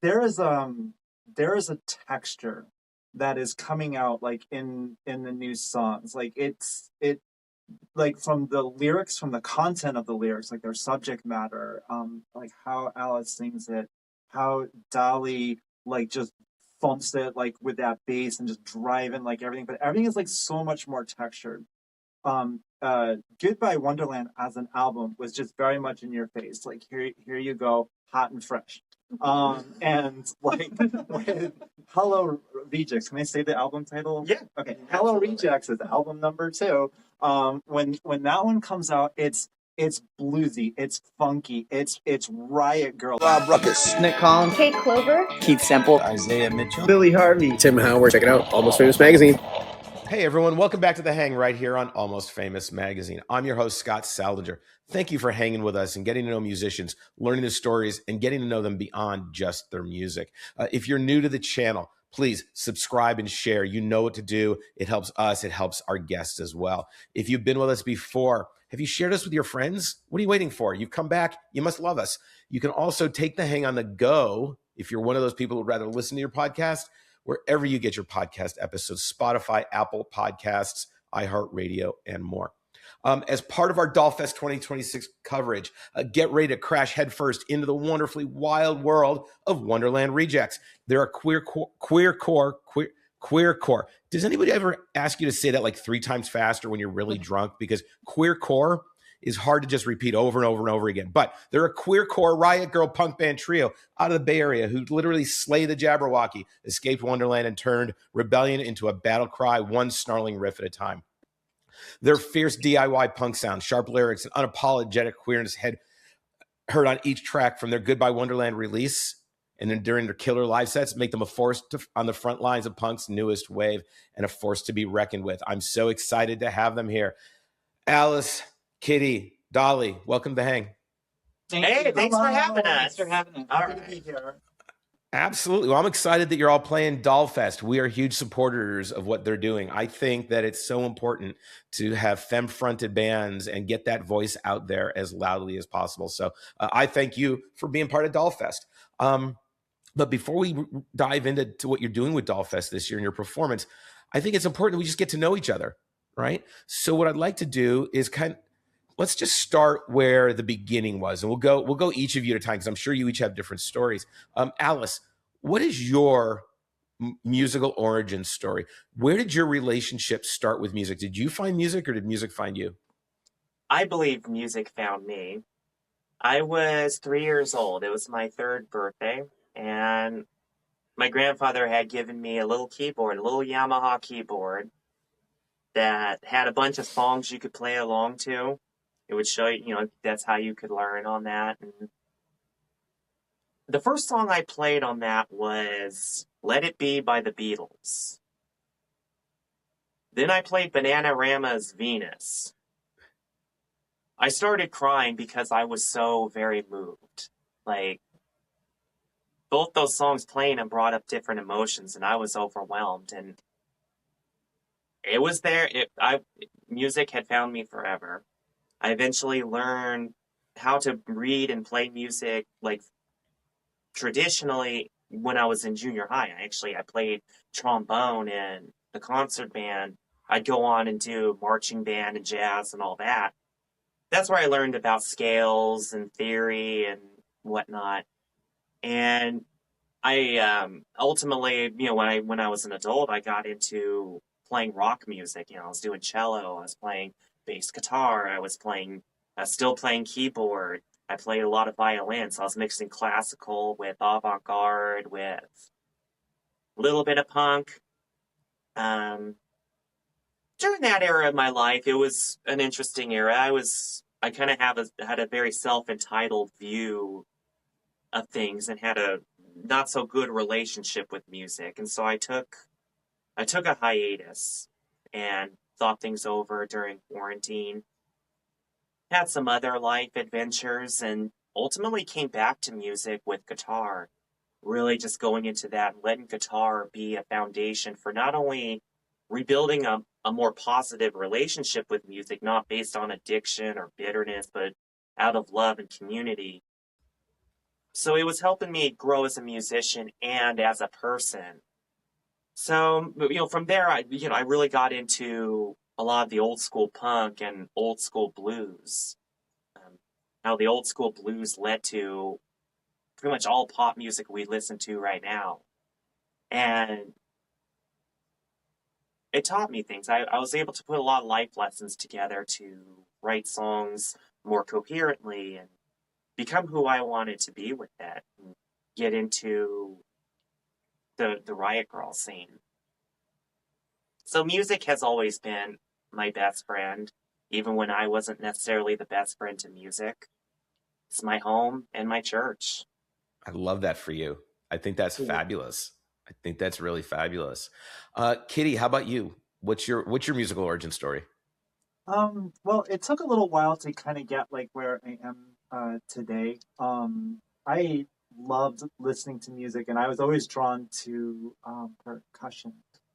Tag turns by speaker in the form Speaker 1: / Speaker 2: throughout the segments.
Speaker 1: there is a texture that is coming out like in the new songs. Like it like from the lyrics, from the content of the lyrics, like their subject matter, like how Alice sings it, how Dolly like just thumps it like with that bass and just driving like everything, but everything is like so much more textured. Goodbye Wonderland as an album was just very much in your face. Like here you go, hot and fresh. And like with Hello Rejects, can I say the album title?
Speaker 2: Yeah.
Speaker 1: Okay. Hello Rejects is album number 2. When that one comes out, it's bluesy, it's funky, it's Riot Girl.
Speaker 3: Rob Ruckus,
Speaker 4: Nick Collins,
Speaker 5: Kate Clover,
Speaker 4: Keith Semple,
Speaker 3: Isaiah Mitchell,
Speaker 4: Billy Harvey,
Speaker 6: Tim Howard. Check it out, Almost Famous Magazine.
Speaker 2: Hey everyone, welcome back to The Hang right here on Almost Famous Magazine. I'm your host, Scott Saldinger. Thank you for hanging with us and getting to know musicians, learning their stories, and getting to know them beyond just their music. If you're new to the channel, please subscribe and share. You know what to do. It helps us. It helps our guests as well. If you've been with us before, have you shared us with your friends? What are you waiting for? You've come back. You must love us. You can also take The Hang on the go if you're one of those people who would rather listen to your podcast wherever you get your podcast episodes, Spotify, Apple Podcasts, iHeartRadio, and more. As part of our Dollfest 2026 coverage, get ready to crash headfirst into the wonderfully wild world of Wonderland Rejects. There are Queercore. Does anybody ever ask you to say that like 3 times faster when you're really drunk? Because Queercore is hard to just repeat over and over and over again. But they're a queercore riot girl punk band trio out of the Bay Area who literally slay the Jabberwocky, escaped Wonderland, and turned rebellion into a battle cry, one snarling riff at a time. Their fierce DIY punk sound, sharp lyrics, and unapologetic queerness heard on each track from their Goodbye Wonderland release and then during their killer live sets make them a force on the front lines of punk's newest wave and a force to be reckoned with. I'm so excited to have them here. Alice, Kitty, Dolly, welcome to Hang.
Speaker 1: Hey,
Speaker 5: thanks for having us.
Speaker 1: Thanks for having us.
Speaker 5: All
Speaker 1: Happy to
Speaker 5: right.
Speaker 1: be here.
Speaker 2: Absolutely. Well, I'm excited that you're all playing Dollfest. We are huge supporters of what they're doing. I think that it's so important to have femme-fronted bands and get that voice out there as loudly as possible. So I thank you for being part of Dollfest. But before we dive into what you're doing with Dollfest this year and your performance, I think it's important that we just get to know each other, right? So what I'd like to do is let's just start where the beginning was, and we'll go each of you at a time because I'm sure you each have different stories. Alice, what is your musical origin story? Where did your relationship start with music? Did you find music or did music find you?
Speaker 5: I believe music found me. I was 3 years old. It was my 3rd birthday, and my grandfather had given me a little keyboard, a little Yamaha keyboard that had a bunch of songs you could play along to. It would show you, that's how you could learn on that. And the first song I played on that was Let It Be by the Beatles. Then I played Bananarama's Venus. I started crying because I was so very moved. Like, both those songs playing and brought up different emotions, and I was overwhelmed. And it was there. Music had found me forever. I eventually learned how to read and play music like traditionally when I was in junior high. I played trombone in the concert band. I'd go on and do marching band and jazz and all that. That's where I learned about scales and theory and whatnot. And I ultimately, when I was an adult, I got into playing rock music. I was doing cello. I was playing bass guitar. I was still playing keyboard. I played a lot of violin. So I was mixing classical with avant-garde, with a little bit of punk. During that era of my life, it was an interesting era. I kind of had a very self-entitled view of things and had a not so good relationship with music. And so I took a hiatus and thought things over during quarantine, had some other life adventures, and ultimately came back to music with guitar, really just going into that and letting guitar be a foundation for not only rebuilding a more positive relationship with music, not based on addiction or bitterness, but out of love and community. So it was helping me grow as a musician and as a person. So, from there, I really got into a lot of the old school punk and old school blues. Um, how the old school blues led to pretty much all pop music we listen to right now. And it taught me things. I was able to put a lot of life lessons together to write songs more coherently and become who I wanted to be with that. And get into the riot grrrl scene. So music has always been my best friend, even when I wasn't necessarily the best friend to music. It's my home and my church.
Speaker 2: I love that for you. I think that's fabulous. I think that's really fabulous. Kitty, how about you? What's your musical origin story?
Speaker 1: Well, it took a little while to kind of get like where I am today. I loved listening to music, and I was always drawn to percussion.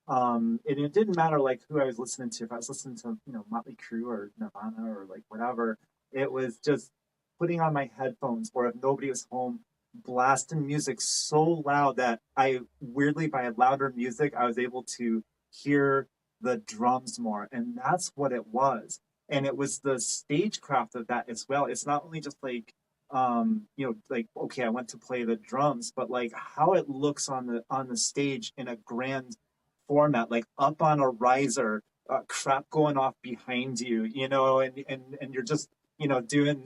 Speaker 1: And it didn't matter like who I was listening to. If I was listening to Motley Crue or Nirvana or like whatever, it was just putting on my headphones, or if nobody was home, blasting music so loud that I weirdly by louder music I was able to hear the drums more, and that's what it was. And it was the stagecraft of that as well. It's not only just like like okay, I went to play the drums, but like how it looks on the stage in a grand format, like up on a riser, crap going off behind you, and you're just doing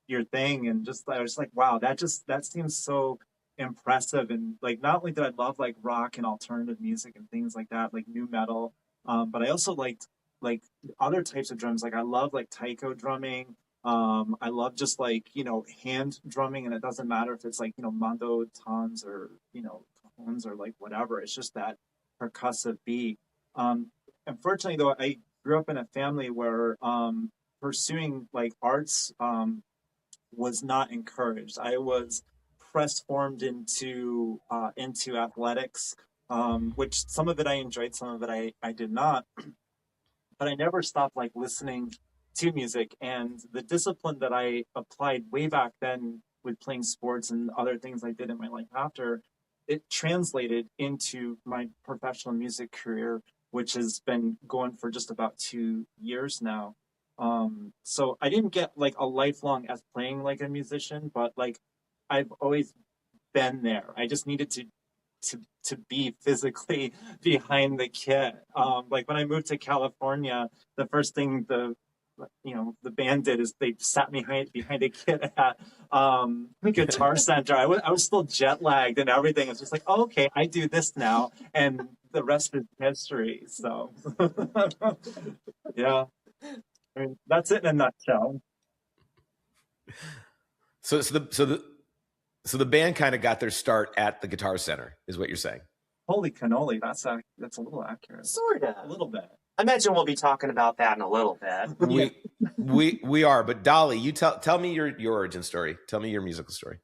Speaker 1: your thing, and just I was like, wow, that seems so impressive. And like not only did I love like rock and alternative music and things like that, like new metal, but I also liked like other types of drums. Like I love like taiko drumming. I love just like hand drumming, and it doesn't matter if it's like mando tons or cajones or like whatever. It's just that percussive beat. Unfortunately, though, I grew up in a family where pursuing like arts was not encouraged. I was press formed into athletics, which some of it I enjoyed, some of it I did not. But I never stopped like listening to music, and the discipline that I applied way back then with playing sports and other things I did in my life after, it translated into my professional music career, which has been going for just about 2 years now. So I didn't get like a lifelong as playing like a musician, but like I've always been there. I just needed to be physically behind the kit. Like when I moved to California, the first thing the band did is they sat me behind a kit at Guitar Center. I was still jet lagged and everything. It's just like, oh, okay, I do this now, and the rest is history. So yeah, I mean that's it in a nutshell.
Speaker 2: So the band kind of got their start at the Guitar Center, is what you're saying.
Speaker 1: Holy cannoli, that's a little accurate.
Speaker 5: Sort of.
Speaker 1: A little bit.
Speaker 5: I imagine we'll be talking about that in a little bit.
Speaker 2: We are, but Dolly, you tell me your origin story. Tell me your musical story.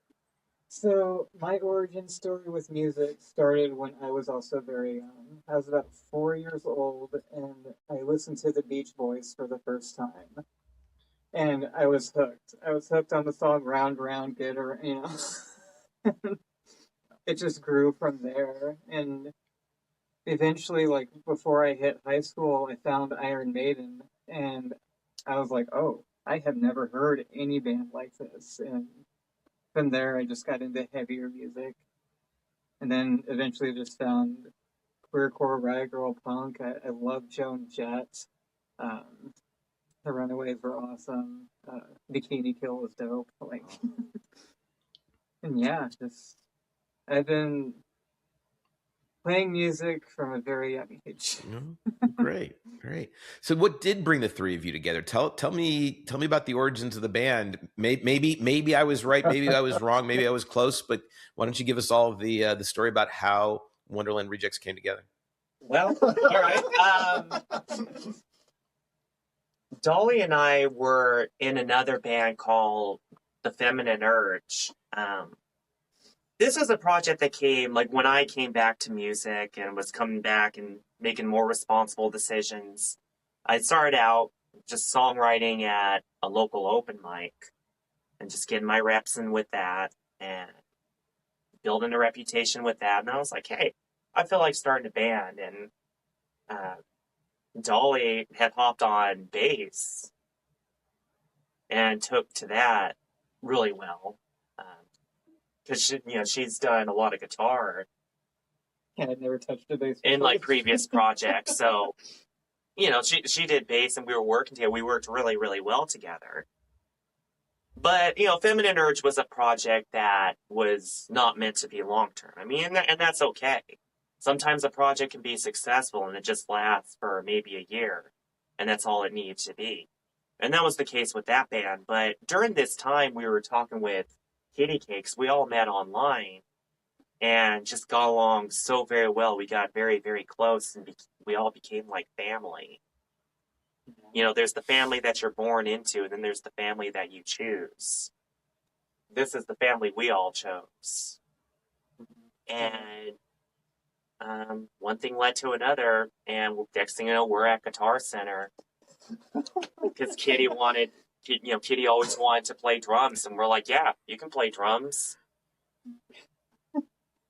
Speaker 3: So my origin story with music started when I was also very young. I was about 4 years old, and I listened to the Beach Boys for the first time. And I was hooked. I was hooked on the song Round Round Get Her, It just grew from there. And eventually, like, before I hit high school, I found Iron Maiden. And I was like, oh, I have never heard any band like this. And from there, I just got into heavier music. And then eventually just found queercore, riot grrrl, punk. I love Joan Jett. The Runaways were awesome. Bikini Kill was dope. Like, and yeah, just I've been playing music from a very young age.
Speaker 2: Great. So, what did bring the three of you together? Tell me about the origins of the band. Maybe I was right. Maybe I was wrong. Maybe I was close. But why don't you give us all the story about how Wonderland Rejects came together?
Speaker 5: Well, all right. Dolly and I were in another band called The Feminine Urge. This was a project that came, like, when I came back to music and was coming back and making more responsible decisions. I started out just songwriting at a local open mic and just getting my reps in with that. and building a reputation with that. And I was like, hey, I feel like starting a band. And Dolly had hopped on bass and took to that really well. Because she's done a lot of guitar
Speaker 3: Yeah, I'd never touched a bass
Speaker 5: in
Speaker 3: before.
Speaker 5: like previous projects. So, she did bass and we were working together. We worked really, really well together. But, Feminine Urge was a project that was not meant to be long-term. I mean, and that's okay. Sometimes a project can be successful and it just lasts for maybe a year, and that's all it needs to be. And that was the case with that band. But during this time, we were talking with Kitty Cakes. We all met online and just got along so very well. We got very, very close, and we all became like family. There's the family that you're born into, and then there's the family that you choose. This is the family we all chose. And one thing led to another, and next thing you know, we're at Guitar Center. Because Kitty always wanted to play drums, and we're like, yeah, you can play drums.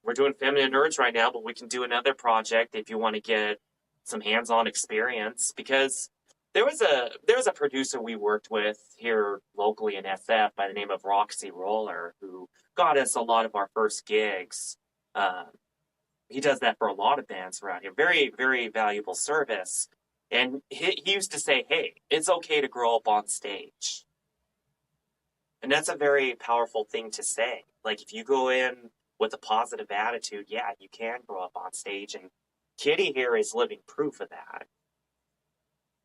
Speaker 5: We're doing Feminine Urge right now, but we can do another project if you want to get some hands-on experience. Because there was a producer we worked with here locally in SF by the name of Roxy Roller, who got us a lot of our first gigs. He does that for a lot of bands around here. Very, very valuable service. And he used to say, hey, it's okay to grow up on stage. And that's a very powerful thing to say. Like, if you go in with a positive attitude, yeah, you can grow up on stage. And Kitty here is living proof of that.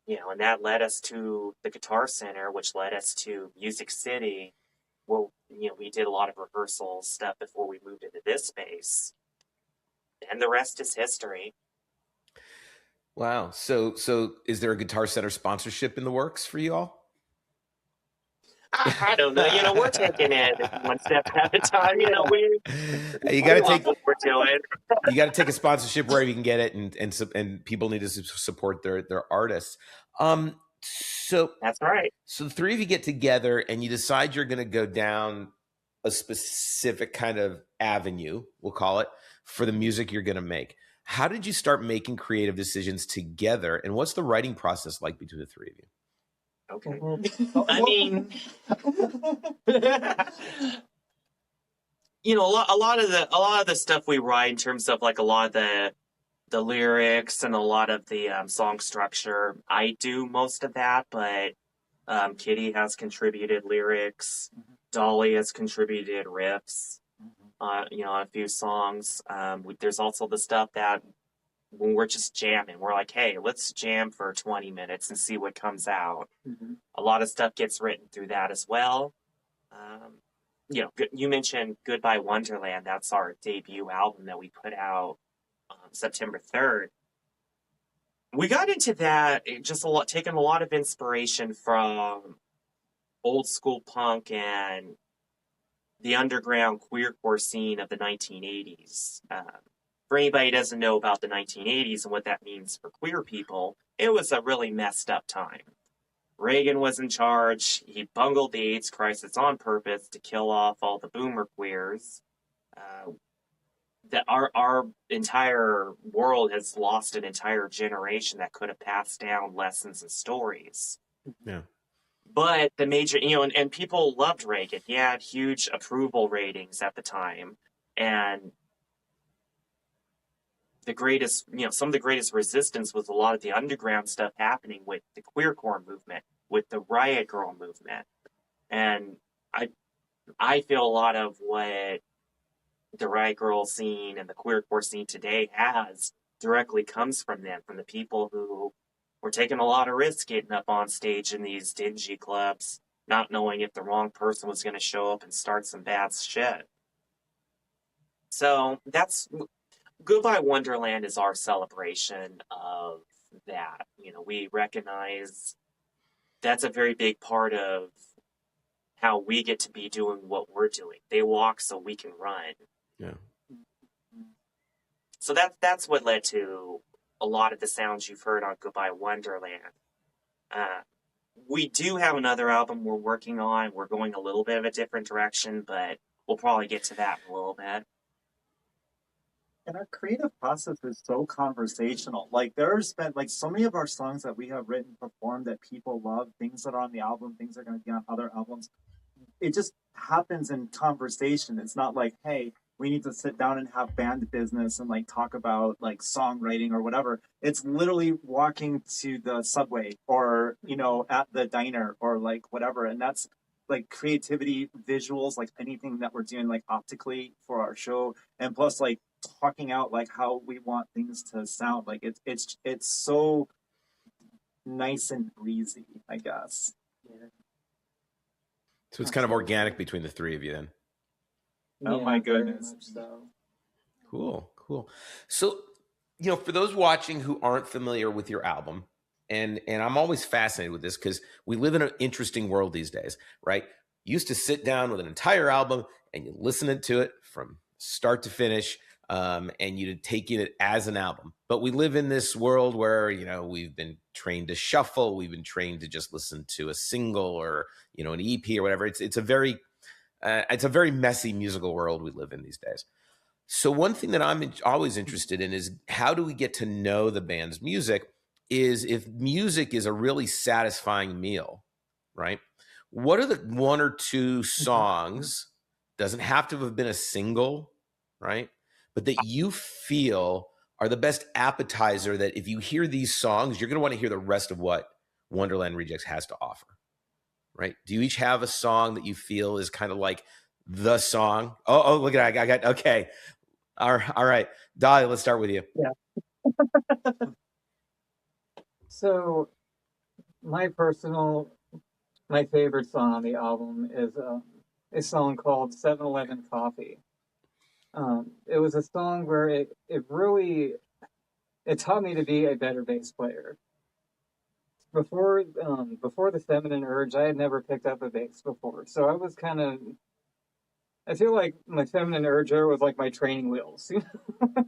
Speaker 5: And that led us to the Guitar Center, which led us to Music City, where, we did a lot of rehearsal stuff before we moved into this space. And the rest is history.
Speaker 2: Wow. So is there a Guitar Center sponsorship in the works for you all?
Speaker 5: I don't know. We're taking it one step at a time.
Speaker 2: You got to take
Speaker 5: what we're doing.
Speaker 2: You got to take a sponsorship wherever you can get it, and people need to support their artists. So
Speaker 5: that's right.
Speaker 2: So the three of you get together and you decide you're going to go down a specific kind of avenue, we'll call it, for the music you're going to make. How did you start making creative decisions together, and what's the writing process like between the three of you?
Speaker 5: Okay. I mean, a lot of the stuff we write in terms of like a lot of the lyrics and a lot of the song structure, I do most of that, but Kitty has contributed lyrics. Dolly has contributed riffs. On a few songs. There's also the stuff that when we're just jamming, we're like, hey, let's jam for 20 minutes and see what comes out. A lot of stuff gets written through that as well. You mentioned Goodbye Wonderland. That's our debut album that we put out September 3rd. We got into that taking a lot of inspiration from old school punk and the underground queercore scene of the 1980s. For anybody who doesn't know about the 1980s and what that means for queer people, it was a really messed up time. Reagan was in charge. He bungled the AIDS crisis on purpose to kill off all the boomer queers. That our entire world has lost an entire generation that could have passed down lessons and stories.
Speaker 2: Yeah.
Speaker 5: But the major, and people loved Reagan. He had huge approval ratings at the time. And some of the greatest resistance was a lot of the underground stuff happening with the queercore movement, with the riot grrrl movement. And I feel a lot of what the riot grrrl scene and the queercore scene today has directly comes from them, from the people who were taking a lot of risks getting up on stage in these dingy clubs, not knowing if the wrong person was going to show up and start some bad shit. So that's Goodbye Wonderland is our celebration of that. We recognize that's a very big part of how we get to be doing what we're doing. They walk so we can run.
Speaker 2: Yeah.
Speaker 5: So that's what led to a lot of the sounds you've heard on Goodbye Wonderland. We do have another album we're working on. We're going a little bit of a different direction, but we'll probably get to that in a little bit.
Speaker 1: And our creative process is so conversational. Like there's been like so many of our songs that we have written, performed that people love, things that are on the album, things that are going to be on other albums. It just happens in conversation. It's not like, hey, we need to sit down and have band business and like talk about like songwriting or whatever. It's literally walking to the subway or, you know, at the diner or like whatever. And that's like creativity, visuals, like anything that we're doing like optically for our show. And plus like talking out like how we want things to sound. Like it's so nice and breezy, I guess.
Speaker 5: Yeah.
Speaker 2: So it's kind of organic between the three of you then.
Speaker 1: Oh my goodness.
Speaker 3: So.
Speaker 2: Cool. So, you know, for those watching who aren't familiar with your album, and I'm always fascinated with this because we live in an interesting world these days, right? You used to sit down with an entire album and you listen to it from start to finish, and you'd take it as an album. But we live in this world where, you know, we've been trained to shuffle, we've been trained to just listen to a single or, you know, an EP or whatever. It's a very messy musical world we live in these days. So one thing that I'm always interested in is how do we get to know the band's music is if music is a really satisfying meal, right? What are the one or two songs, doesn't have to have been a single, right? But that you feel are the best appetizer that if you hear these songs, you're going to want to hear the rest of what Wonderland Rejects has to offer, right? Do you each have a song that you feel is kind of like the song? Oh, look at that. I got, okay. All right. Dolly, let's start with you.
Speaker 3: Yeah. So my favorite song on the album is a song called 7-Eleven Coffee. It was a song where it really taught me to be a better bass player. Before the feminine urge, I had never picked up a bass before, so I was I feel like my feminine urge was like my training wheels, you know?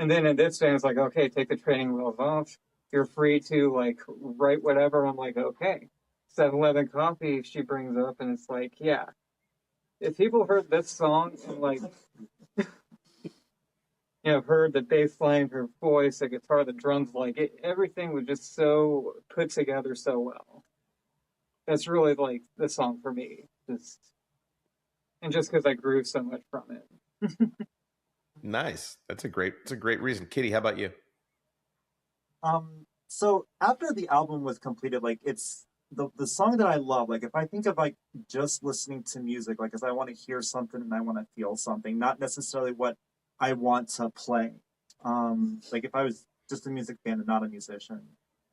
Speaker 3: And then in this band, it's like, okay, take the training wheels off. You're free to like write whatever. I'm like, okay. 7-Eleven Coffee, she brings up, and it's like, yeah. If people heard this song and like, you know, heard the bass line, her voice, the guitar, the drums, like everything was just so put together so well. That's really like the song for me. Just because I grew so much from it.
Speaker 2: Nice. It's a great reason. Kitty, how about you?
Speaker 1: So after the album was completed, like it's the song that I love. Like if I think of like just listening to music, like as I want to hear something and I want to feel something, not necessarily what I want to play. Like if I was just a music fan and not a musician,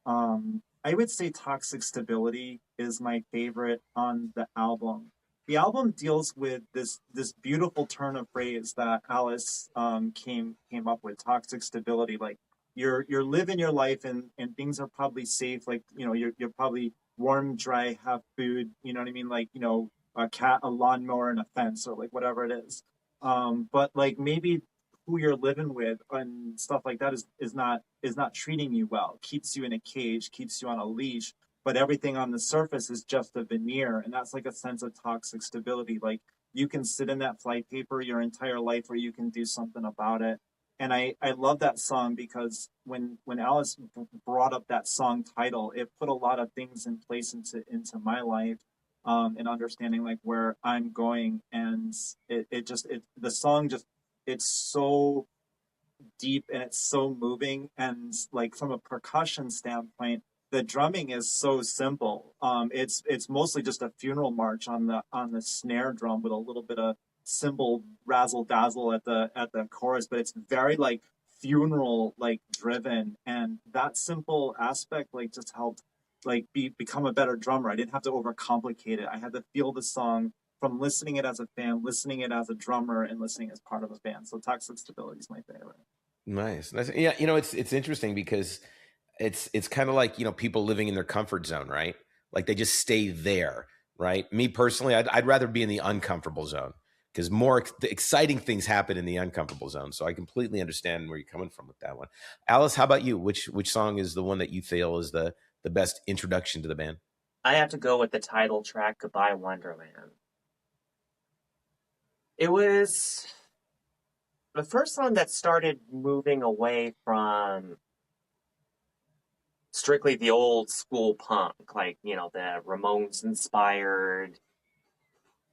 Speaker 1: I would say Toxic Stability is my favorite on the album. The album deals with this beautiful turn of phrase that Alice came up with, toxic stability. Like you're living your life and things are probably safe. Like, you know, you're probably warm, dry, have food, you know what I mean? Like, you know, a cat, a lawnmower, and a fence, or like whatever it is. But like maybe who you're living with and stuff like that is not treating you well, keeps you in a cage, keeps you on a leash, but everything on the surface is just a veneer. And that's like a sense of toxic stability. Like you can sit in that fly paper your entire life or you can do something about it. And I love that song because when Alice brought up that song title, it put a lot of things in place into my life, and understanding like where I'm going. And the song just, it's so deep and it's so moving. And like from a percussion standpoint, the drumming is so simple. It's mostly just a funeral march on the snare drum with a little bit of cymbal razzle dazzle at the chorus, but it's very like funeral like driven, and that simple aspect like just helped like become a better drummer. I didn't have to overcomplicate it. I had to feel the song from listening it as a fan, listening it as a drummer, and listening as part of a band. So Toxic Stability is my favorite.
Speaker 2: Nice. Yeah, you know, it's interesting because it's kind of like, you know, people living in their comfort zone, right? Like they just stay there, right? Me personally, I'd rather be in the uncomfortable zone because the exciting things happen in the uncomfortable zone. So I completely understand where you're coming from with that one. Alice, how about you? Which song is the one that you feel is the best introduction to the band?
Speaker 5: I have to go with the title track, Goodbye Wonderland. It was the first song that started moving away from strictly the old school punk, like, the Ramones inspired,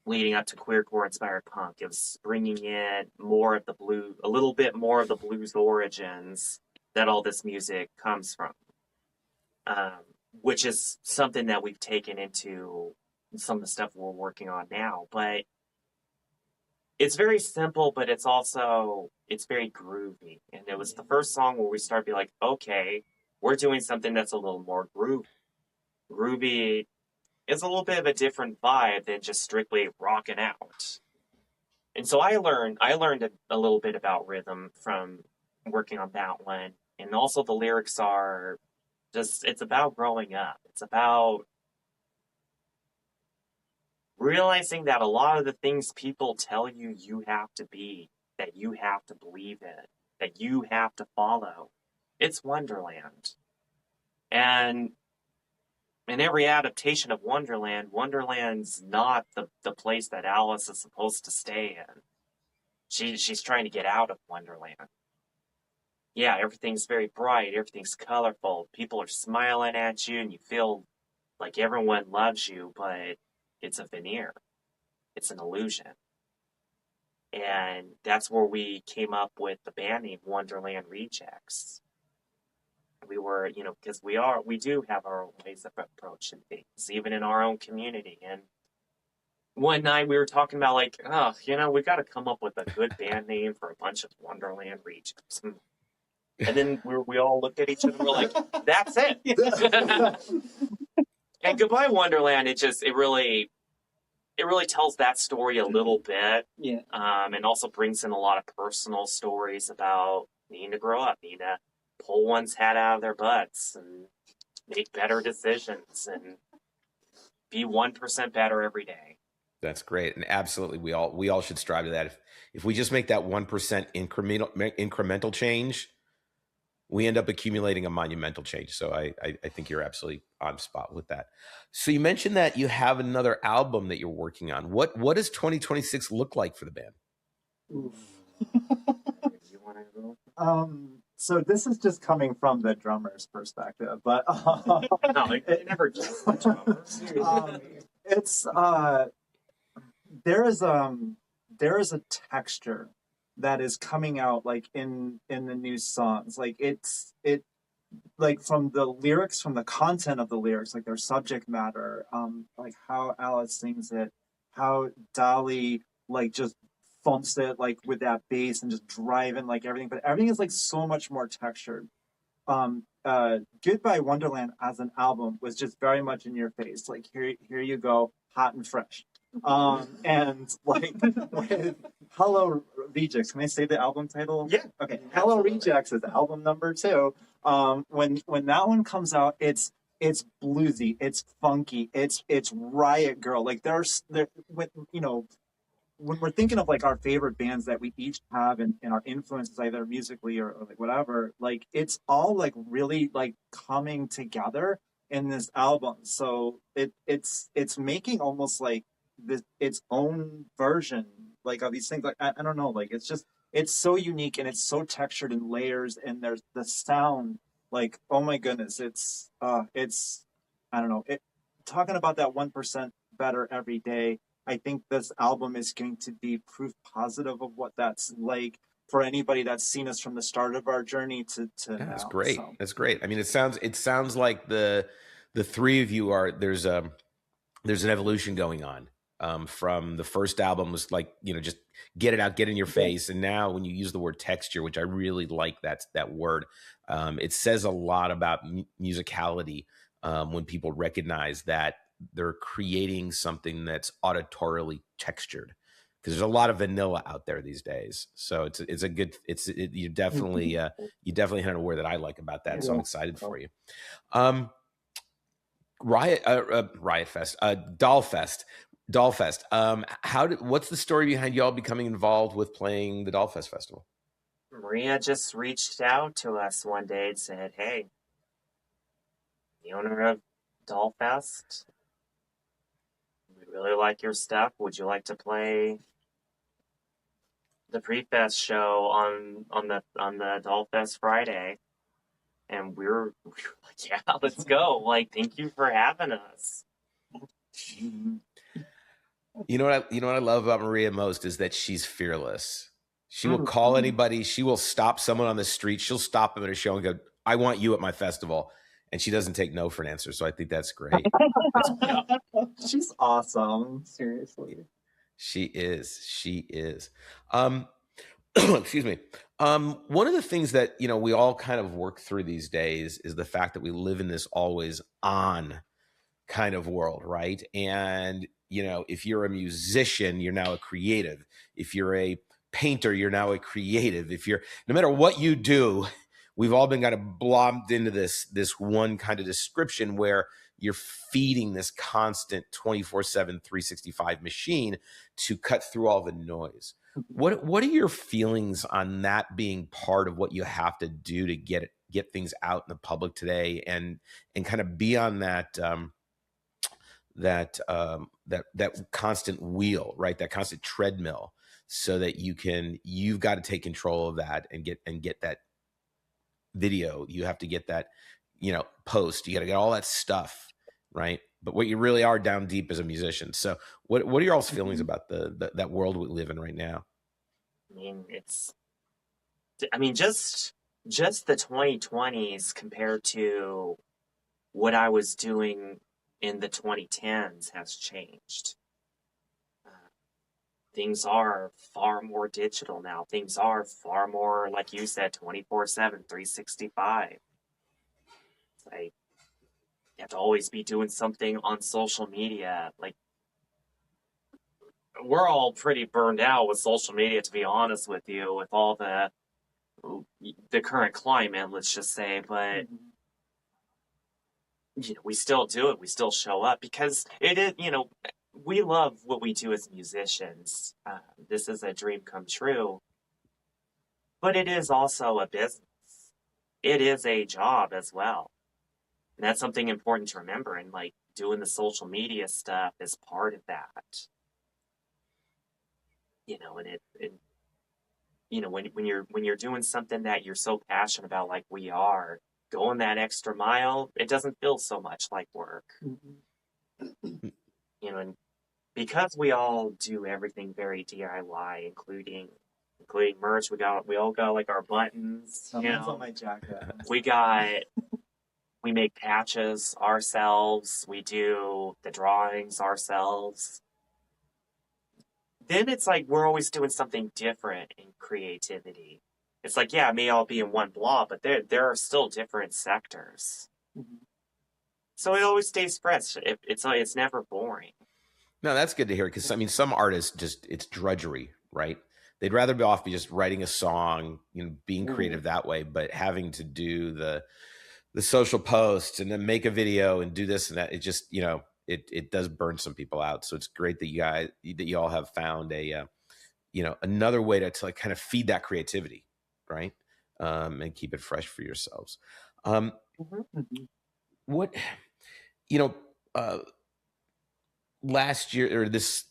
Speaker 5: leading up to Queercore inspired punk. It was bringing in more of the blues, a little bit more of the blues origins that all this music comes from, um, which is something that we've taken into some of the stuff we're working on now. But it's very simple, but it's very groovy. And it was the first song where we started to be like, okay, we're doing something that's a little more groovy. Groovy is a little bit of a different vibe than just strictly rocking out. And so I learned a little bit about rhythm from working on that one. And also the lyrics are just, it's about growing up. It's about realizing that a lot of the things people tell you you have to be, that you have to believe in, that you have to follow, it's Wonderland. And in every adaptation of Wonderland, Wonderland's not the place that Alice is supposed to stay in. She's trying to get out of Wonderland. Yeah, everything's very bright, everything's colorful, people are smiling at you, and you feel like everyone loves you, but it's a veneer. It's an illusion. And that's where we came up with the band name Wonderland Rejects. We were, because we do have our own ways of approaching things, even in our own community. And one night we were talking about like, oh, we got to come up with a good band name for a bunch of Wonderland Rejects. And then we all looked at each other and we're like, that's it. And Goodbye Wonderland, it really tells that story a little bit.
Speaker 3: Yeah.
Speaker 5: And also brings in a lot of personal stories about needing to grow up, needing to pull one's head out of their butts and make better decisions and be 1% better every day.
Speaker 2: That's great. And absolutely, we all should strive to that. If we just make that 1% incremental change, we end up accumulating a monumental change. So I think you're absolutely on spot with that. So you mentioned that you have another album that you're working on. What does 2026 look like for the band?
Speaker 1: Oof.
Speaker 5: You want to go?
Speaker 1: So this is just coming from the drummer's perspective, but
Speaker 5: No, it never just the drummers.
Speaker 1: it's there is a texture that is coming out like in the new songs. Like it like from the lyrics, from the content of the lyrics, like their subject matter, like how Alice sings it, how Dolly like just thumps it like with that bass and just driving like everything, but everything is like so much more textured. Goodbye Wonderland as an album was just very much in your face. Like here you go, hot and fresh. And like with Hello Rejects, can I say the album title?
Speaker 5: Yeah.
Speaker 1: Okay. Hello Rejects is album number 2. When that one comes out, it's bluesy, it's funky, it's Riot Girl. Like when we're thinking of like our favorite bands that we each have and our influences either musically or like whatever, like it's all like really like coming together in this album. So it's making almost like its own version like of these things. Like I don't know, like it's so unique and it's so textured in layers, and there's the sound, like oh my goodness, it's I don't know, talking about that 1% better every day. I think this album is going to be proof positive of what that's like for anybody that's seen us from the start of our journey to
Speaker 2: Yeah,
Speaker 1: now.
Speaker 2: that's great.
Speaker 1: So.
Speaker 2: That's great. I mean, it sounds like the three of you are there's an evolution going on. From the first album was like, just get it out, get in your face. And now when you use the word texture, which I really like that word, it says a lot about musicality when people recognize that they're creating something that's auditorily textured, because there's a lot of vanilla out there these days. So it's a good, you definitely hit on a word that I like about that. So I'm excited for you. Riot Fest, Doll Fest. What's the story behind y'all becoming involved with playing the Doll Fest Festival?
Speaker 5: Maria just reached out to us one day and said, hey, the owner of Doll Fest, we really like your stuff. Would you like to play the pre-fest show on the Adult Fest Friday, and we were like, yeah, let's go. Like, thank you for having us.
Speaker 2: You know what I love about Maria most is that she's fearless. She will call anybody. She will stop someone on the street. She'll stop them at a show and go, "I want you at my festival." And she doesn't take no for an answer. So I think that's great.
Speaker 1: She's awesome.
Speaker 3: Seriously.
Speaker 2: She is. She is. Excuse me. One of the things that, we all kind of work through these days is the fact that we live in this always on kind of world, right? And, if you're a musician, you're now a creative. If you're a painter, you're now a creative. No matter what you do, we've all been kind of blobbed into this one kind of description where you're feeding this constant 24/7, 365 machine to cut through all the noise. What are your feelings on that being part of what you have to do to get things out in the public today and kind of be on that constant wheel, right? That constant treadmill, so that you've got to take control of that and get that video. You have to get that, post. You got to get all that stuff, right? But what you really are down deep as a musician. So what are your all's feelings about that world we live in right now?
Speaker 5: Just the 2020s compared to what I was doing in the 2010s has changed. Things are far more digital now. Things are far more, like you said, 24/7, 365. It's like you have to always be doing something on social media. Like, we're all pretty burned out with social media, to be honest with you, with all the current climate, let's just say. But we still do it. We still show up because it is, we love what we do as musicians. This is a dream come true, but it is also a business. It is a job as well. And that's something important to remember. And like doing the social media stuff is part of that. When you're doing something that you're so passionate about, like we are, going that extra mile, it doesn't feel so much like work. And because we all do everything very DIY, including merch, we all got like our buttons.
Speaker 1: Someone's on my jacket.
Speaker 5: We make patches ourselves. We do the drawings ourselves. Then it's like we're always doing something different in creativity. It's like, yeah, it may all be in one blob, but there are still different sectors. So it always stays fresh. It's never boring.
Speaker 2: No, that's good to hear, because some artists it's drudgery, right? They'd rather be just writing a song, being creative that way, but having to do the social posts and then make a video and do this and that, it just, it does burn some people out. So it's great that you all have found another way to like kind of feed that creativity, right? And keep it fresh for yourselves. What, last year or this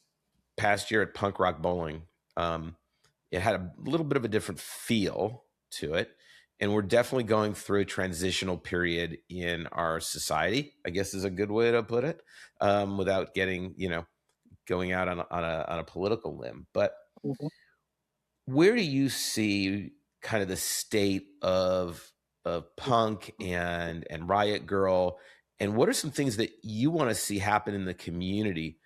Speaker 2: past year at Punk Rock Bowling, it had a little bit of a different feel to it. And we're definitely going through a transitional period in our society, I guess is a good way to put it, without getting, going out on a political limb. But where do you see kind of the state of punk and Riot Grrrl, and what are some things that you want to see happen in the community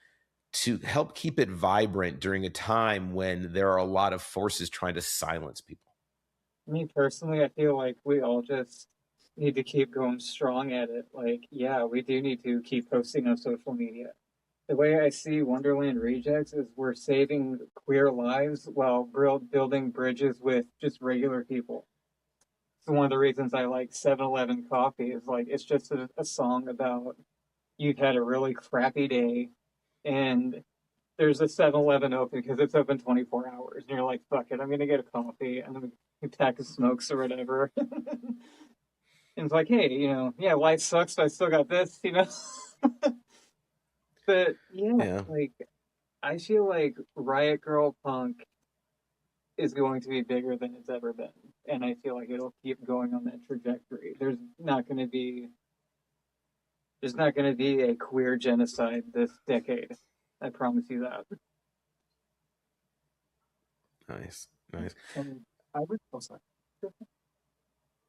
Speaker 2: to help keep it vibrant during a time when there are a lot of forces trying to silence people?
Speaker 3: Me personally, I feel like we all just need to keep going strong at it. Like, yeah, we do need to keep posting on social media. The way I see Wonderland Rejects is we're saving queer lives while building bridges with just regular people. So one of the reasons I like 7-Eleven coffee is like, it's just a song about you've had a really crappy day and there's a 7-Eleven open because it's open 24 hours. And you're like, fuck it, I'm going to get a coffee and then a pack of smokes or whatever. And it's like, hey, yeah, life sucks, but I still got this, But, like, I feel like Riot Grrrl Punk is going to be bigger than it's ever been, and I feel like it'll keep going on that trajectory. There's not going to be a queer genocide this decade. I promise you that.
Speaker 2: Nice.
Speaker 1: And I would, oh, sorry.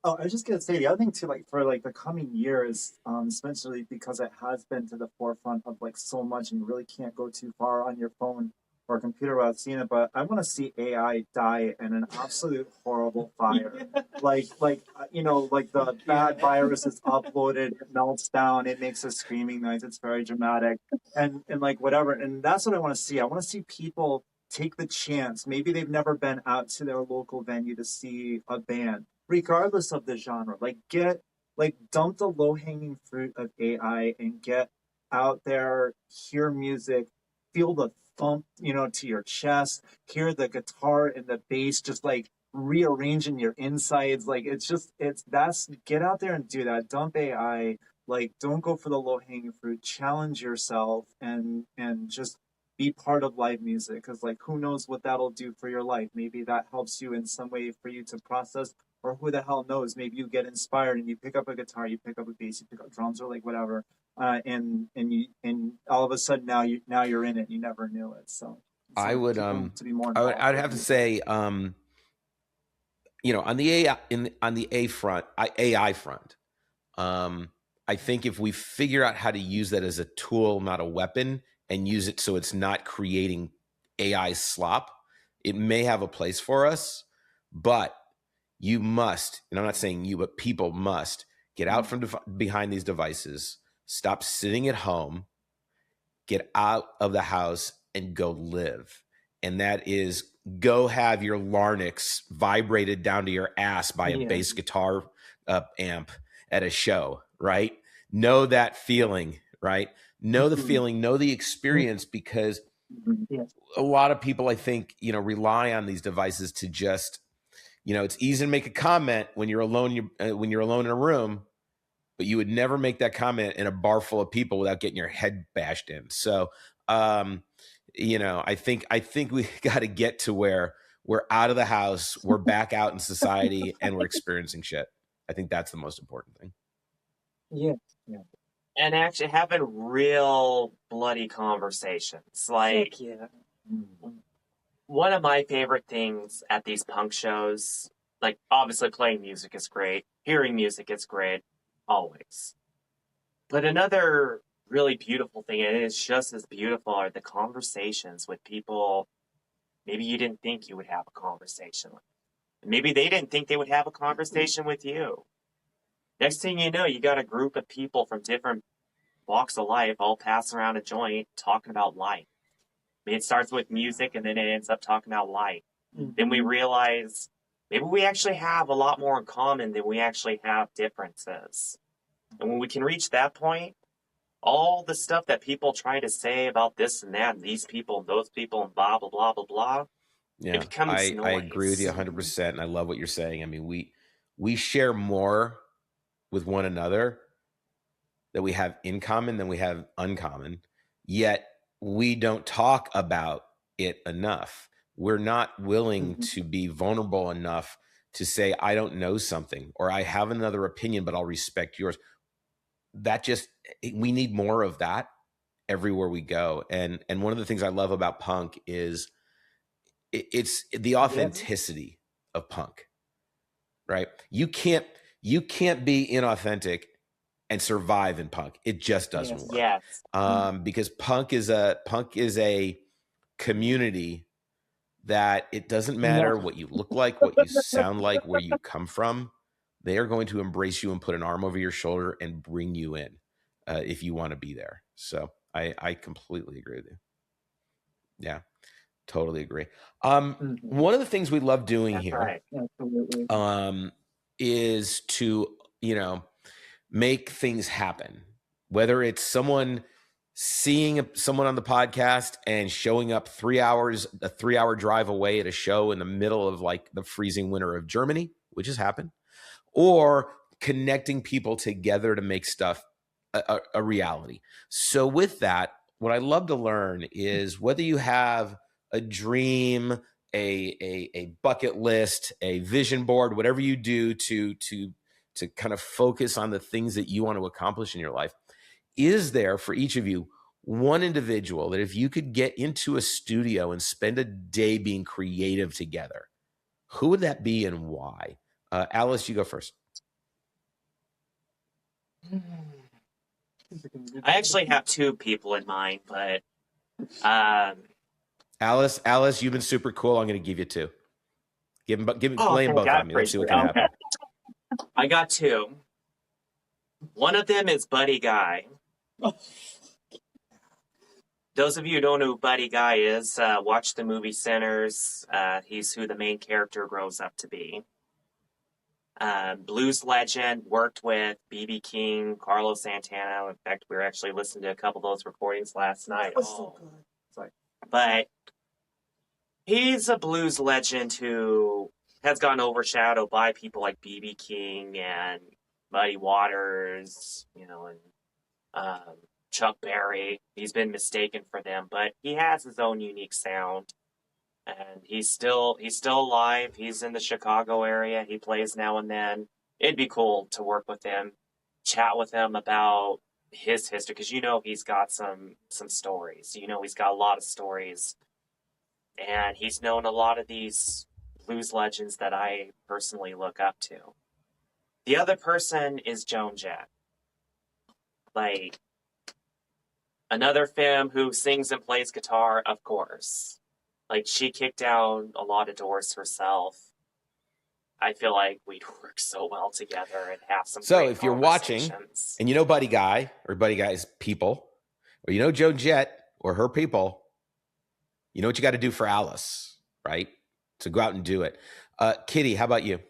Speaker 1: Oh, I was just gonna say the other thing too, like for like the coming years, especially because it has been to the forefront of like so much, and you really can't go too far on your phone or computer without seeing it. But I want to see AI die in an absolute horrible fire, like like the bad virus is uploaded, it melts down, it makes a screaming noise, it's very dramatic, and like whatever. And that's what I want to see. I want to see people take the chance. Maybe they've never been out to their local venue to see a band regardless of the genre. Dump the low hanging fruit of AI and get out there, hear music, feel the thump, to your chest, hear the guitar and the bass just like rearranging your insides. Like get out there and do that. Dump AI. Like, don't go for the low hanging fruit. Challenge yourself and just be part of live music, because like who knows what that'll do for your life. Maybe that helps you in some way for you to process, or who the hell knows, maybe you get inspired and you pick up a guitar, you pick up a bass, you pick up drums, or like whatever, and all of a sudden now you're in it, you never knew it. So
Speaker 2: I would
Speaker 1: to be more
Speaker 2: I'd have to say on the AI front, I think if we figure out how to use that as a tool, not a weapon, and use it so it's not creating AI slop, it may have a place for us. But you must, and I'm not saying you, but people must get out from behind these devices, stop sitting at home, get out of the house and go live. And that is go have your larynx vibrated down to your ass by a bass guitar amp at a show, right? Know that feeling, right? Know the feeling, know the experience, because a lot of people, I think, rely on these devices to just, it's easy to make a comment when you're alone. When you're alone in a room, but you would never make that comment in a bar full of people without getting your head bashed in. So, I think we got to get to where we're out of the house, we're back out in society, and we're experiencing shit. I think that's the most important thing.
Speaker 3: Yeah.
Speaker 5: And actually having real bloody conversations. Like, one of my favorite things at these punk shows, like obviously playing music is great, hearing music is great, always. But another really beautiful thing, and it's just as beautiful, are the conversations with people maybe you didn't think you would have a conversation with. Maybe they didn't think they would have a conversation with you. Next thing you know, you got a group of people from different walks of life all passing around a joint talking about life. It starts with music and then it ends up talking about life. Then we realize maybe we actually have a lot more in common than we actually have differences. And when we can reach that point, all the stuff that people try to say about this and that, and these people and those people and blah, blah, blah, blah, blah,
Speaker 2: yeah,
Speaker 5: it becomes noise.
Speaker 2: I agree with you 100%. And I love what you're saying. I mean, we share more with one another that we have in common than we have uncommon, yet we don't talk about it enough. We're not willing to be vulnerable enough to say, I don't know something, or I have another opinion, but I'll respect yours. We need more of that everywhere we go. And one of the things I love about punk is it's the authenticity of punk, right? You can't be inauthentic and survive in punk. It just doesn't work.
Speaker 5: Yes.
Speaker 2: Because punk is a community that it doesn't matter what you look like, what you sound like, where you come from. They are going to embrace you and put an arm over your shoulder and bring you in if you want to be there. So I completely agree with you. Yeah, totally agree. One of the things we love doing here is to, make things happen, whether it's someone seeing someone on the podcast and showing up a 3-hour drive away at a show in the middle of like the freezing winter of Germany, which has happened, or connecting people together to make stuff a reality. So with that, what I love to learn is whether you have a dream, a bucket list, a vision board, whatever you do to kind of focus on the things that you want to accomplish in your life, is there for each of you one individual that if you could get into a studio and spend a day being creative together, who would that be and why? Alice, you go first.
Speaker 5: I actually have two people in mind, but
Speaker 2: Alice, you've been super cool. I'm going to give you two. Lay them both on me. Let's see what can happen.
Speaker 5: I got two. One of them is Buddy Guy. Those of you who don't know who Buddy Guy is, watch the movie Sinners. He's who the main character grows up to be. Blues legend, worked with B.B. King, Carlos Santana. In fact, we were actually listening to a couple of those recordings last night.
Speaker 1: So good. Sorry.
Speaker 5: But he's a blues legend who has gotten overshadowed by people like B.B. King and Muddy Waters, and Chuck Berry. He's been mistaken for them, but he has his own unique sound. And he's still alive. He's in the Chicago area. He plays now and then. It'd be cool to work with him, chat with him about his history, because he's got some stories. He's got a lot of stories, and he's known a lot of these blues legends that I personally look up to. The other person is Joan Jett, like another femme who sings and plays guitar, of course. Like, she kicked down a lot of doors herself. I feel like we'd work so well together and have some
Speaker 2: So
Speaker 5: great
Speaker 2: if you're watching and you know Buddy Guy or Buddy Guy's people, or you know Joan Jett or her people, you know what you got to do for Alice, right? So go out and do it. Kitty, how about you?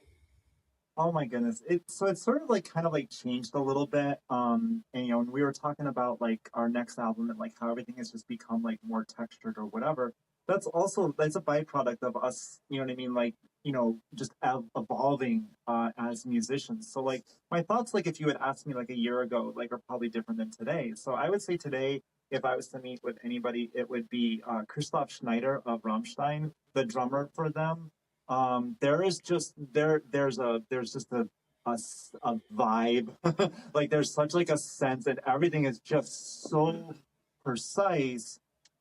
Speaker 1: Oh my goodness. It's sort of like kind of like changed a little bit. And when we were talking about like our next album and like how everything has just become like more textured or whatever, that's a byproduct of us, you know what I mean? Like, just evolving as musicians. So like my thoughts, like if you had asked me like a year ago, like are probably different than today. So I would say today, if I was to meet with anybody, it would be Christoph Schneider of Rammstein, the drummer for them. There's just a vibe. Like there's such like a sense and everything is just so precise.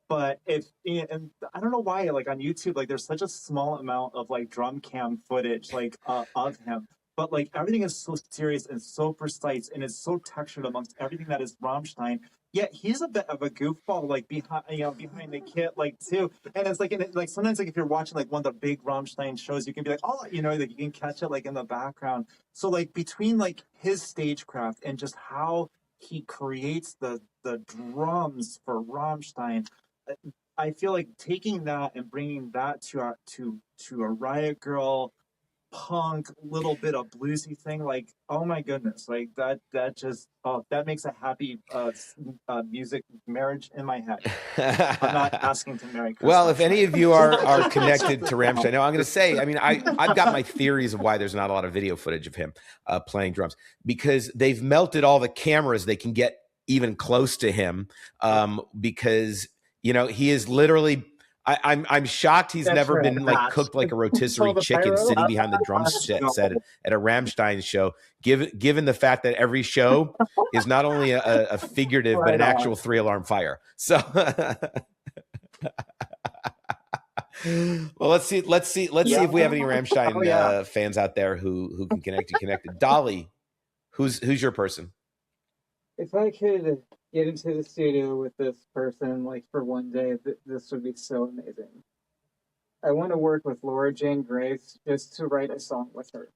Speaker 1: But and I don't know why, like on YouTube, like there's such a small amount of like drum cam footage like of him, but like everything is so serious and so precise and it's so textured amongst everything that is Rammstein. Yet he's a bit of a goofball, like behind the kit, like too. And it's like sometimes like if you're watching like one of the big Rammstein shows, you can be like, oh, like you can catch it like in the background. So like between like his stagecraft and just how he creates the drums for Rammstein, I feel like taking that and bringing that to a Riot Grrrl punk little bit of bluesy thing, like oh my goodness, like that just that makes a happy music marriage in my head. I'm not asking to marry Chris.
Speaker 2: Well, if any of you are connected to Rammstein, now I'm going to say, I mean, I've got my theories of why there's not a lot of video footage of him playing drums, because they've melted all the cameras they can get even close to him, because he is literally. I'm shocked he's never been like cooked like a rotisserie chicken sitting behind the drum set at a Rammstein show. Given the fact that every show is not only a figurative but an actual 3-alarm fire. So, well, let's see if we have any Rammstein fans out there who can connect. You connected. Dolly, who's your person?
Speaker 3: If I could get into the studio with this person, like for one day, this would be so amazing. I want to work with Laura Jane Grace just to write a song with her.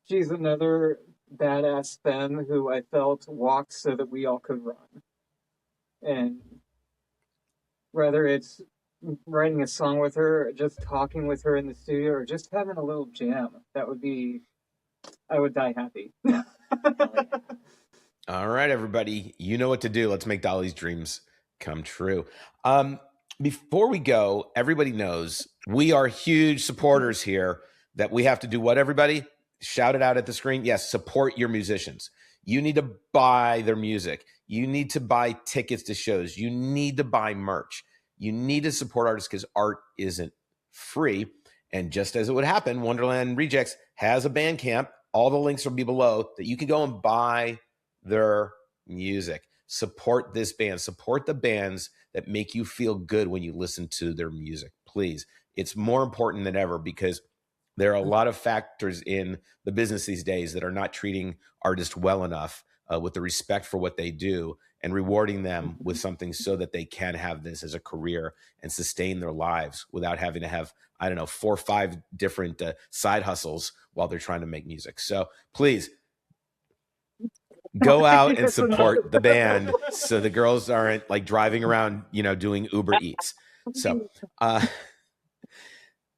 Speaker 3: She's another badass femme who I felt walked so that we all could run. And whether it's writing a song with her, just talking with her in the studio, or just having a little jam, I would die happy.
Speaker 2: All right, everybody, you know what to do. Let's make Dolly's dreams come true. Before we go, everybody knows we are huge supporters here, that we have to do what, everybody? Shout it out at the screen. Yes, support your musicians. You need to buy their music. You need to buy tickets to shows. You need to buy merch. You need to support artists because art isn't free. And just as it would happen, Wonderland Rejects has a Bandcamp. All the links will be below that you can go and buy their music. Support this band. Support the bands that make you feel good when you listen to their music. Please. It's more important than ever because there are a lot of factors in the business these days that are not treating artists well enough with the respect for what they do and rewarding them with something so that they can have this as a career and sustain their lives without having to have, I don't know, 4 or 5 different side hustles while they're trying to make music. So please go out and support the band so the girls aren't like driving around, doing Uber Eats. So,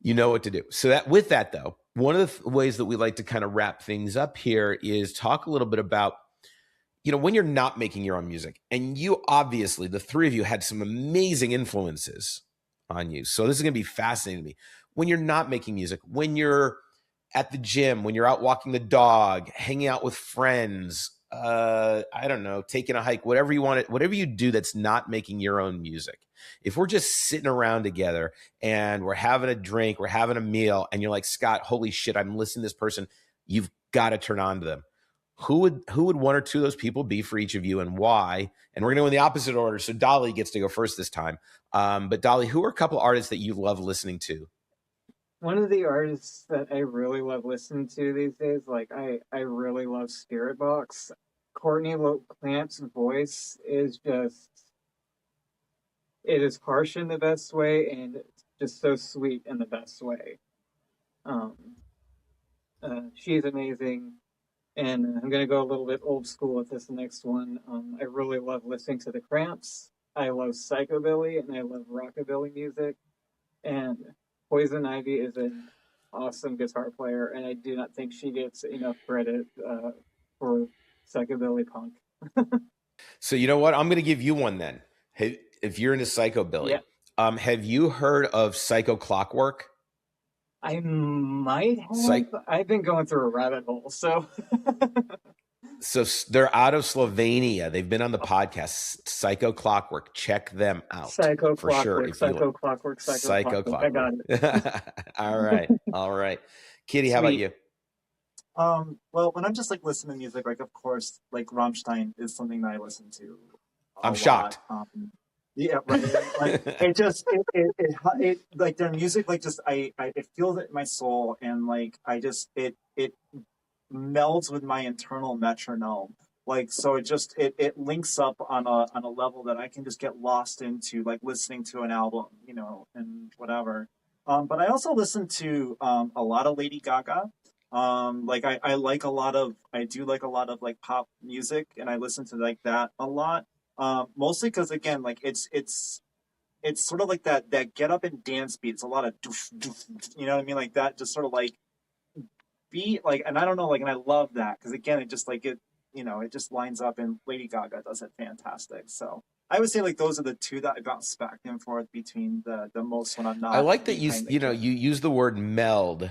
Speaker 2: you know what to do. So that with that though, one of the ways that we like to kind of wrap things up here is talk a little bit about, when you're not making your own music, and you obviously, the three of you had some amazing influences on you. So this is going to be fascinating to me. When you're not making music, when you're at the gym, when you're out walking the dog, hanging out with friends, I don't know, taking a hike, whatever you want, whatever you do that's not making your own music. If we're just sitting around together and we're having a drink, we're having a meal, and you're like, Scott, holy shit, I'm listening to this person. You've got to turn on to them. Who would 1 or 2 of those people be for each of you and why? And we're going to go in the opposite order. So Dolly gets to go first this time. But Dolly, who are a couple artists that you love listening to?
Speaker 3: One of the artists that I really love listening to these days, like I really love Spirit Box. Courtney Clamp's voice is just, it is harsh in the best way and it's just so sweet in the best way. She's amazing. And I'm going to go a little bit old school with this next one. I really love listening to the Cramps. I love psychobilly and I love rockabilly music. And Poison Ivy is an awesome guitar player, and I do not think she gets enough credit for psychobilly punk.
Speaker 2: So you know what? I'm going to give you one then. Hey, if you're into psychobilly, have you heard of Psycho Clockwork?
Speaker 3: I might have. I've been going through a rabbit hole, so.
Speaker 2: So they're out of Slovenia. They've been on the podcast. Psycho Clockwork. Check them out.
Speaker 3: Psycho
Speaker 2: for
Speaker 3: Clockwork,
Speaker 2: sure.
Speaker 3: Psycho Clockwork, Psycho Clockwork. I got
Speaker 2: it. All right. Kitty, how about you?
Speaker 1: Well, when I'm just like listening to music, like of course, like Rammstein is something that I listen to.
Speaker 2: I'm shocked.
Speaker 1: Yeah, right. Like it like their music, like just I it feels it in my soul, and like it melds with my internal metronome. Like so, it links up on a level that I can just get lost into, like listening to an album, and whatever. But I also listen to a lot of Lady Gaga. Like I like I do like a lot of like pop music, and I listen to like that a lot. Mostly because again, like it's sort of like that get up and dance beat. It's a lot of doof, doof, you know what I mean, like that, just sort of like beat, like, and I don't know, like, and I love that because again, it just like it just lines up, and Lady Gaga does it fantastic. So I would say like those are the two that I bounce back and forth between the most when I'm not.
Speaker 2: I like that you use the word meld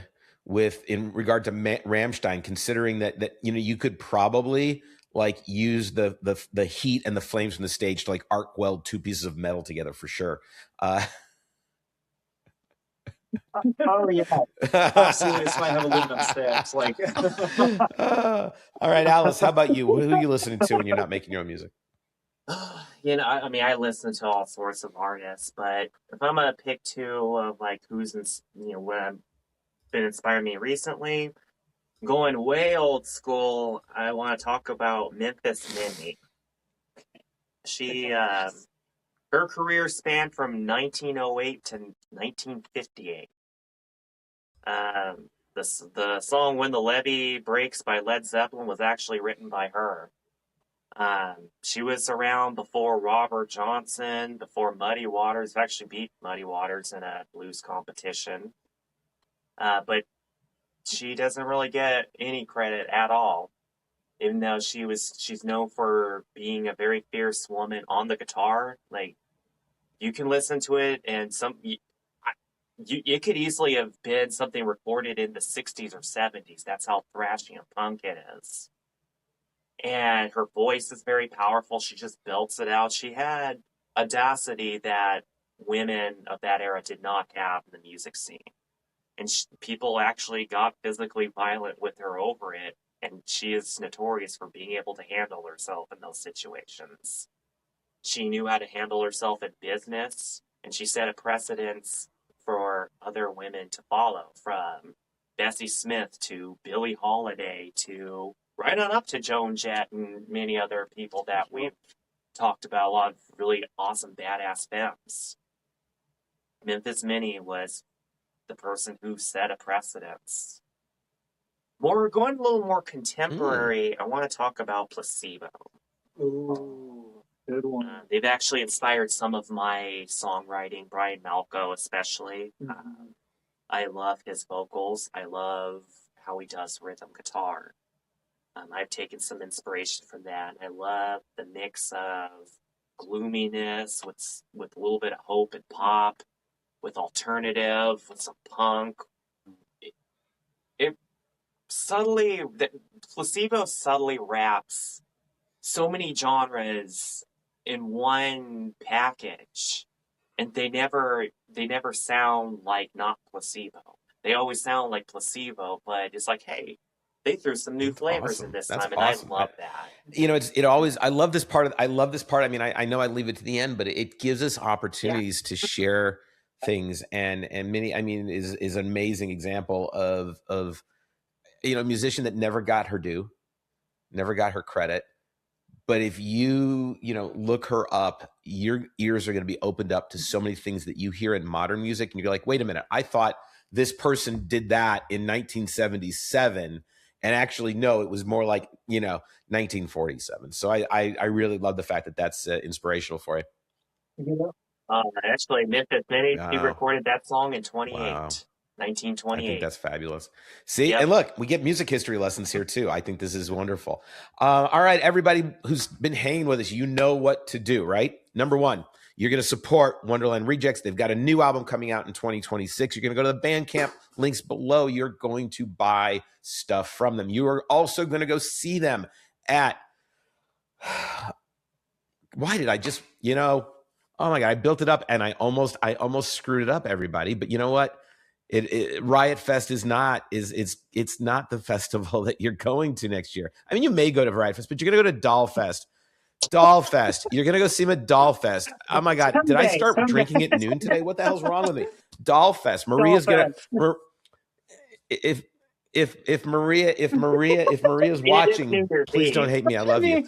Speaker 2: in regard to Rammstein, considering that you could probably like use the heat and the flames from the stage to like arc weld 2 pieces of metal together for sure.
Speaker 1: Oh yeah, absolutely. That's why I have aluminum sticks. Like,
Speaker 2: all right, Alice, how about you? Who are you listening to when you're not making your own music?
Speaker 5: I mean, I listen to all sorts of artists, but if I'm gonna pick 2 of like who's what I've been inspiring me recently, going way old school, I want to talk about Memphis Minnie. She, her career spanned from 1908 to 1958. The song "When the Levee Breaks" by Led Zeppelin was actually written by her. She was around before Robert Johnson, before Muddy Waters. Actually beat Muddy Waters in a blues competition. But she doesn't really get any credit at all, even though she's known for being a very fierce woman on the guitar. Like, you can listen to it, and it could easily have been something recorded in the 60s or 70s. That's how thrashy and punk it is. And her voice is very powerful. She just belts it out. She had audacity that women of that era did not have in the music scene. And people actually got physically violent with her over it, and she is notorious for being able to handle herself in those situations. She knew how to handle herself in business, and she set a precedence for other women to follow, from Bessie Smith to Billie Holiday to right on up to Joan Jett and many other people that we've talked about, a lot of really awesome badass femmes. Memphis Minnie was the person who set a precedence. Going a little more contemporary, I want to talk about Placebo.
Speaker 3: Ooh, good one.
Speaker 5: They've actually inspired some of my songwriting, Brian Malco especially. I love his vocals. I love how he does rhythm guitar. I've taken some inspiration from that. I love the mix of gloominess with a little bit of hope and pop, with alternative, with some punk. Placebo subtly wraps so many genres in one package, and they never sound like not Placebo. They always sound like Placebo, but it's like, hey, they threw some new flavors in this time, and I love that.
Speaker 2: You know, I love this part. I mean, I know I leave it to the end, but it gives us opportunities to share things, and Minnie, I mean, is an amazing example of a musician that never got her due, never got her credit. But if you look her up, your ears are going to be opened up to so many things that you hear in modern music, and you're like, wait a minute, I thought this person did that in 1977, and actually, no, it was more like 1947. So I really love the fact that that's inspirational for you.
Speaker 5: Actually, Memphis Minnie, he recorded that song in 1928.
Speaker 2: I think that's fabulous. See, and look, we get music history lessons here too. I think this is wonderful. All right, everybody who's been hanging with us, you know what to do, right? Number one, you're going to support Wonderland Rejects. They've got a new album coming out in 2026. You're going to go to the Bandcamp links below. You're going to buy stuff from them. You are also going to go see them at, why did I just, oh my God, I built it up and I almost screwed it up, everybody. But you know what? Riot Fest is not the festival that you're going to next year. I mean, you may go to Riot Fest, but you're going to go to Doll Fest. Doll Fest. You're going to go see him at Doll Fest. Oh my God. Did I start drinking at noon today? What the hell's wrong with me? Doll Fest. Maria's going to, if Maria's watching, please don't hate me. I love you.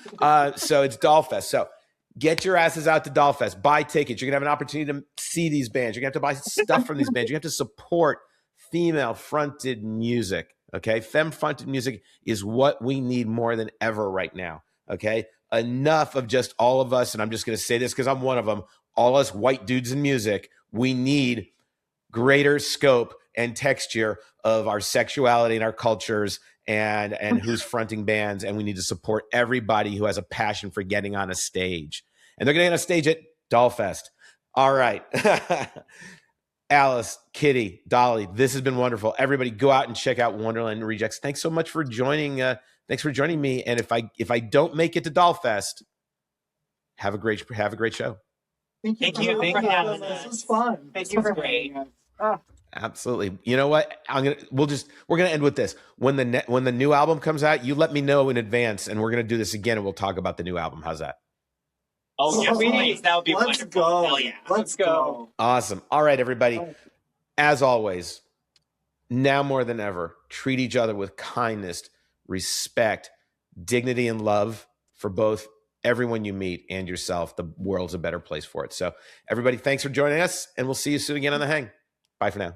Speaker 2: So it's Doll Fest. So get your asses out to Doll Fest. Buy tickets. You're going to have an opportunity to see these bands. You're going to have to buy stuff from these bands. You have to support female-fronted music, okay? Femme-fronted music is what we need more than ever right now, okay? Enough of just all of us, and I'm just going to say this because I'm one of them, all us white dudes in music. We need greater scope and texture of our sexuality and our cultures and who's fronting bands, and we need to support everybody who has a passion for getting on a stage. And they're going to get on a stage at Doll Fest. All right. Alice, Kitty, Dolly, this has been wonderful. Everybody go out and check out Wonderland Rejects. Thanks so much for joining. Thanks for joining me. And if I don't make it to Doll Fest, have a great show.
Speaker 5: Thank you for having us.
Speaker 3: This was fun.
Speaker 5: Thank you for having us.
Speaker 2: Absolutely. You know what? We're gonna end with this. When the new album comes out, you let me know in advance, and we're gonna do this again, and we'll talk about the new album. How's that?
Speaker 5: Oh, yeah, please. That would be
Speaker 1: Let's
Speaker 5: wonderful.
Speaker 1: go.
Speaker 5: Hell yeah.
Speaker 1: Let's go.
Speaker 2: Awesome. All right, everybody. As always, now more than ever, treat each other with kindness, respect, dignity, and love for both everyone you meet and yourself. The world's a better place for it. So, everybody, thanks for joining us, and we'll see you soon again on The Hang. Bye for now.